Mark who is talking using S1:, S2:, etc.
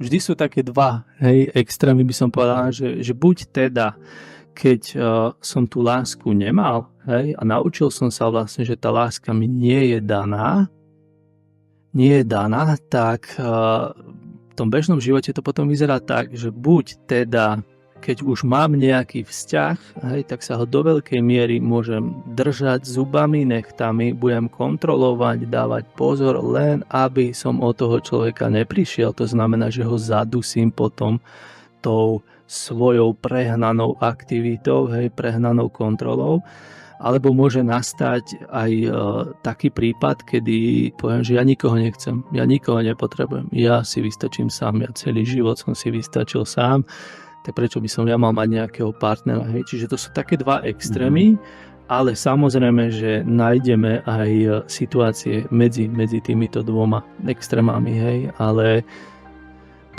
S1: vždy sú také dva, hej, extrémy by som povedal, že buď teda, keď som tú lásku nemal, hej, a naučil som sa vlastne, že tá láska mi nie je daná, tak v tom bežnom živote to potom vyzerá tak, že buď teda, keď už mám nejaký vzťah, hej, tak sa ho do veľkej miery môžem držať zubami, nechtami, budem kontrolovať, dávať pozor, len aby som od toho človeka neprišiel. To znamená, že ho zadusím potom tou svojou prehnanou aktivitou, hej, prehnanou kontrolou. Alebo môže nastať aj taký prípad, kedy poviem, že ja nikoho nechcem, ja nikoho nepotrebujem, ja si vystačím sám, ja celý život som si vystačil sám, tak prečo by som ja mal mať nejakého partnera, hej? Čiže to sú také dva extrémy, ale samozrejme, že nájdeme aj situácie medzi týmito dvoma extrémami, hej? Ale